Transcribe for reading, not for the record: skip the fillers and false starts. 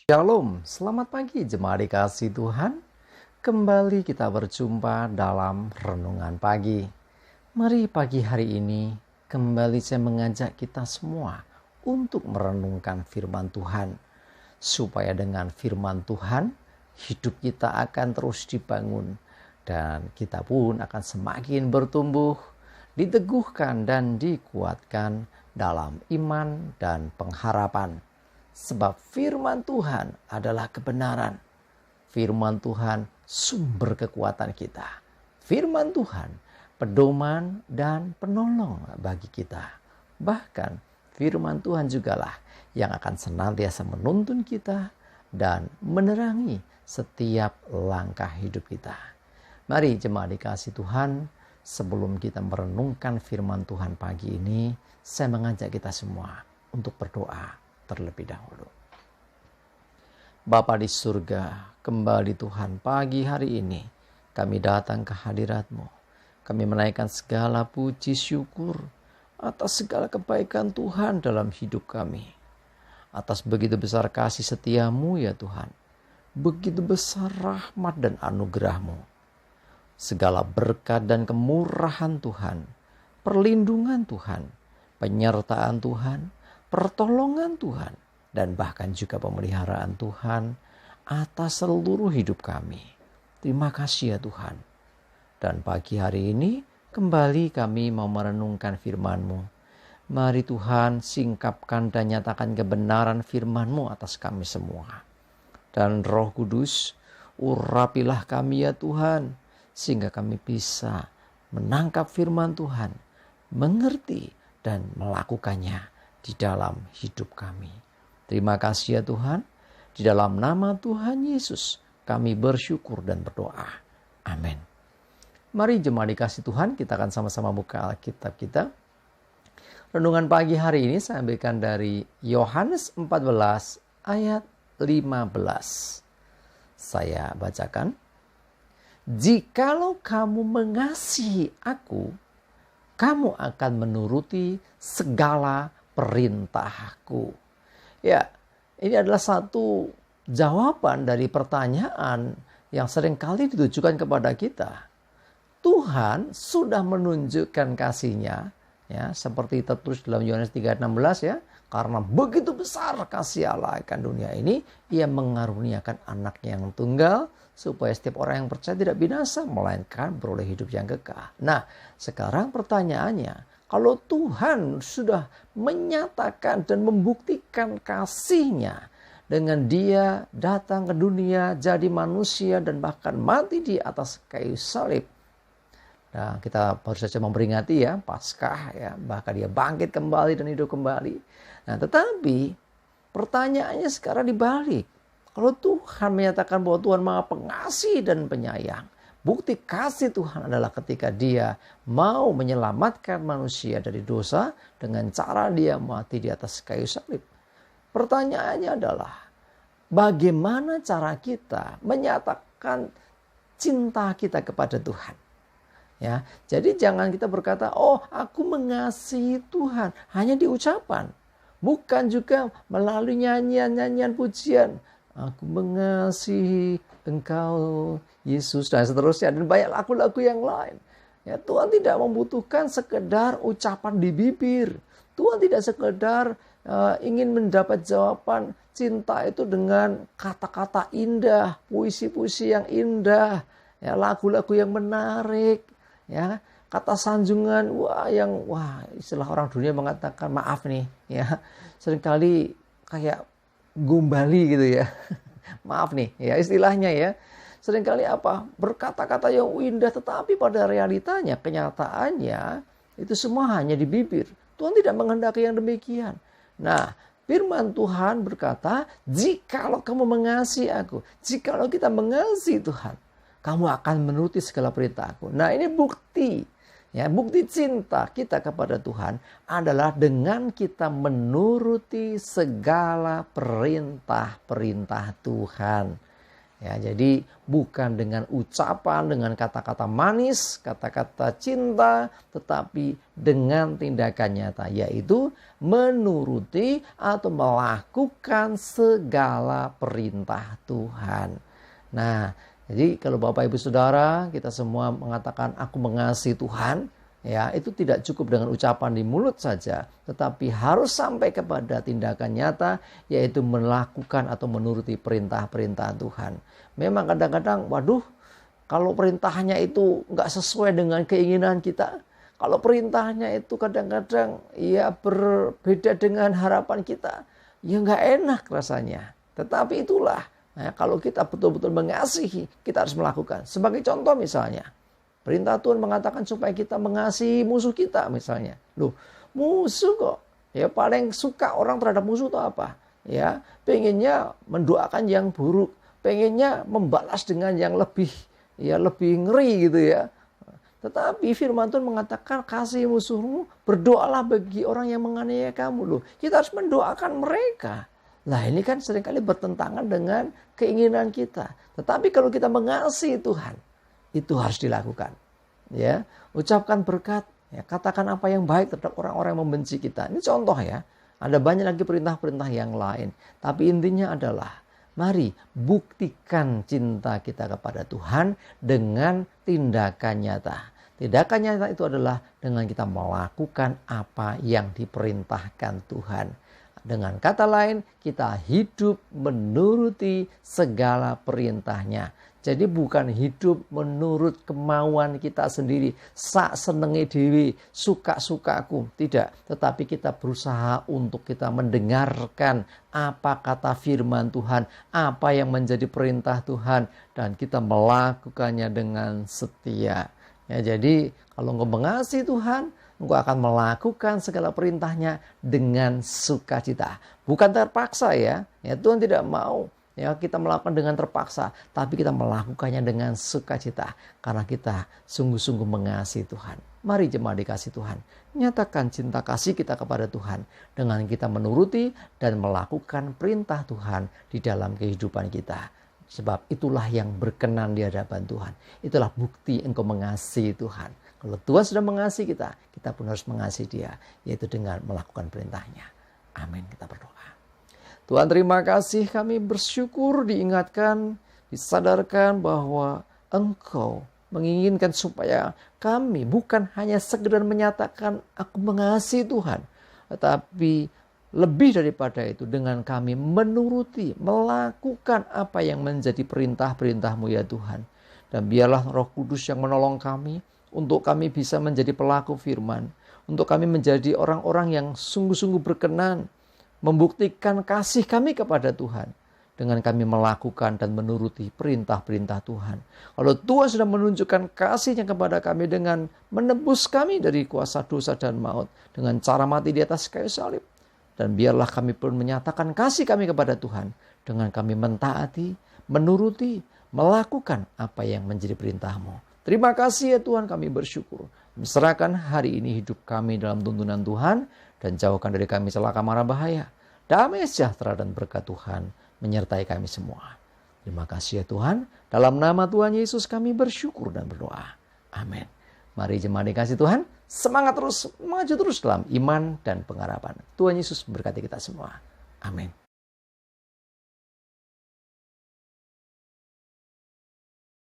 Shalom, selamat pagi jemaat dikasih Tuhan. Kembali kita berjumpa dalam renungan pagi. Mari pagi hari ini kembali saya mengajak kita semua untuk merenungkan firman Tuhan. Supaya dengan firman Tuhan hidup kita akan terus dibangun. Dan kita pun akan semakin bertumbuh, diteguhkan dan dikuatkan dalam iman dan pengharapan. Sebab firman Tuhan adalah kebenaran. Firman Tuhan sumber kekuatan kita. Firman Tuhan pedoman dan penolong bagi kita. Bahkan firman Tuhan jugalah yang akan senantiasa menuntun kita dan menerangi setiap langkah hidup kita. Mari jemaat dikasih Tuhan, sebelum kita merenungkan firman Tuhan pagi ini, saya mengajak kita semua untuk berdoa terlebih dahulu. Bapa di surga, kembali Tuhan pagi hari ini kami datang ke hadirat-Mu. Kami menaikkan segala puji syukur atas segala kebaikan Tuhan dalam hidup kami. Atas begitu besar kasih setia-Mu ya Tuhan. Begitu besar rahmat dan anugerah-Mu. Segala berkat dan kemurahan Tuhan, perlindungan Tuhan, penyertaan Tuhan, pertolongan Tuhan, dan bahkan juga pemeliharaan Tuhan atas seluruh hidup kami. Terima kasih ya Tuhan. Dan pagi hari ini kembali kami mau merenungkan firman-Mu. Mari Tuhan singkapkan dan nyatakan kebenaran firman-Mu atas kami semua. Dan Roh Kudus, urapilah kami ya Tuhan, sehingga kami bisa menangkap firman Tuhan, mengerti dan melakukannya di dalam hidup kami. Terima kasih ya Tuhan. Di dalam nama Tuhan Yesus kami bersyukur dan berdoa. Amin. Mari jemaat dikasih Tuhan, kita akan sama-sama buka Alkitab kita. Renungan pagi hari ini saya ambilkan dari Yohanes 14 ayat 15. Saya bacakan. Jikalau kamu mengasihi aku, kamu akan menuruti segala perintahku. Ya, ini adalah satu jawaban dari pertanyaan yang seringkali ditujukan kepada kita. Tuhan sudah menunjukkan kasih-Nya, ya, seperti tertulis dalam Yohanes 3:16 ya, karena begitu besar kasih Allah akan dunia ini, Ia mengaruniakan Anak-Nya yang tunggal supaya setiap orang yang percaya tidak binasa melainkan beroleh hidup yang kekal. Nah, sekarang pertanyaannya, kalau Tuhan sudah menyatakan dan membuktikan kasih-Nya dengan Dia datang ke dunia, jadi manusia dan bahkan mati di atas kayu salib. Nah, kita baru saja memperingati ya Paskah ya, bahkan Dia bangkit kembali dan hidup kembali. Nah, tetapi pertanyaannya sekarang dibalik. Kalau Tuhan menyatakan bahwa Tuhan Maha Pengasih dan Penyayang, bukti kasih Tuhan adalah ketika Dia mau menyelamatkan manusia dari dosa dengan cara Dia mati di atas kayu salib. Pertanyaannya adalah, bagaimana cara kita menyatakan cinta kita kepada Tuhan? Ya, jadi jangan kita berkata, oh aku mengasihi Tuhan, hanya di ucapan. Bukan juga melalui nyanyian-nyanyian pujian. Aku mengasihi Engkau Yesus dan seterusnya, dan banyak lagu-lagu yang lain. Ya, Tuhan tidak membutuhkan sekedar ucapan di bibir. Tuhan tidak sekedar ingin mendapat jawaban cinta itu dengan kata-kata indah, puisi-puisi yang indah, ya, lagu-lagu yang menarik, ya, kata sanjungan, istilah orang dunia mengatakan maaf nih, ya, seringkali kayak gombali gitu ya. Maaf nih ya istilahnya ya. Seringkali berkata-kata yang indah tetapi pada realitanya, kenyataannya itu semua hanya di bibir. Tuhan tidak menghendaki yang demikian. Nah, firman Tuhan berkata, jikalau kamu mengasihi aku, jikalau kita mengasihi Tuhan, kamu akan menuruti segala perintahku. Nah, ini bukti. Ya, bukti cinta kita kepada Tuhan adalah dengan kita menuruti segala perintah-perintah Tuhan. Ya, jadi bukan dengan ucapan, dengan kata-kata manis, kata-kata cinta, tetapi dengan tindakan nyata, yaitu menuruti atau melakukan segala perintah Tuhan. Nah, jadi kalau Bapak Ibu Saudara, kita semua mengatakan aku mengasihi Tuhan, ya, itu tidak cukup dengan ucapan di mulut saja, tetapi harus sampai kepada tindakan nyata, yaitu melakukan atau menuruti perintah-perintah Tuhan. Memang kadang-kadang, waduh, kalau perintahnya itu nggak sesuai dengan keinginan kita, kalau perintahnya itu kadang-kadang ya berbeda dengan harapan kita, ya nggak enak rasanya. Tetapi itulah, nah, kalau kita betul-betul mengasihi, kita harus melakukan. Sebagai contoh misalnya, perintah Tuhan mengatakan supaya kita mengasihi musuh kita misalnya. Loh, musuh kok. Ya paling suka orang terhadap musuh itu apa? Ya, pengennya mendoakan yang buruk, pengennya membalas dengan yang lebih ngeri gitu ya. Tetapi firman Tuhan mengatakan kasih musuhmu, berdoalah bagi orang yang menganiaya kamu. Loh, kita harus mendoakan mereka. Nah, ini kan seringkali bertentangan dengan keinginan kita. Tetapi kalau kita mengasihi Tuhan, itu harus dilakukan. Ya, ucapkan berkat, ya, katakan apa yang baik terhadap orang-orang yang membenci kita. Ini contoh ya. Ada banyak lagi perintah-perintah yang lain. Tapi intinya adalah mari buktikan cinta kita kepada Tuhan dengan tindakan nyata. Tindakan nyata itu adalah dengan kita melakukan apa yang diperintahkan Tuhan. Dengan kata lain, kita hidup menuruti segala perintahnya. Jadi bukan hidup menurut kemauan kita sendiri, sak senenge dewe, suka-sukaku. Tidak, tetapi kita berusaha untuk kita mendengarkan apa kata firman Tuhan, apa yang menjadi perintah Tuhan, dan kita melakukannya dengan setia. Ya, jadi kalau engkau mengasihi Tuhan, engkau akan melakukan segala perintahnya dengan sukacita. Bukan terpaksa ya. Tuhan tidak mau ya kita melakukan dengan terpaksa, tapi kita melakukannya dengan sukacita karena kita sungguh-sungguh mengasihi Tuhan. Mari jemaat dikasih Tuhan, nyatakan cinta kasih kita kepada Tuhan dengan kita menuruti dan melakukan perintah Tuhan di dalam kehidupan kita. Sebab itulah yang berkenan di hadapan Tuhan. Itulah bukti engkau mengasihi Tuhan. Kalau Tuhan sudah mengasihi kita, kita pun harus mengasihi Dia, yaitu dengan melakukan perintahnya. Amin. Kita berdoa. Tuhan, terima kasih, kami bersyukur diingatkan, disadarkan bahwa Engkau menginginkan supaya kami bukan hanya sekedar menyatakan aku mengasihi Tuhan, tetapi lebih daripada itu dengan kami menuruti, melakukan apa yang menjadi perintah-perintah-Mu ya Tuhan. Dan biarlah Roh Kudus yang menolong kami untuk kami bisa menjadi pelaku firman, untuk kami menjadi orang-orang yang sungguh-sungguh berkenan, membuktikan kasih kami kepada Tuhan dengan kami melakukan dan menuruti perintah-perintah Tuhan. Kalau Tuhan sudah menunjukkan kasih-Nya kepada kami dengan menebus kami dari kuasa dosa dan maut dengan cara mati di atas kayu salib, dan biarlah kami pun menyatakan kasih kami kepada Tuhan dengan kami mentaati, menuruti, melakukan apa yang menjadi perintah-Mu. Terima kasih ya Tuhan, kami bersyukur. Serahkan hari ini hidup kami dalam tuntunan Tuhan, dan jauhkan dari kami celaka mara bahaya. Damai sejahtera dan berkat Tuhan menyertai kami semua. Terima kasih ya Tuhan. Dalam nama Tuhan Yesus kami bersyukur dan berdoa. Amin. Mari jemaat dikasih Tuhan, semangat terus, maju terus dalam iman dan pengharapan. Tuhan Yesus memberkati kita semua. Amin.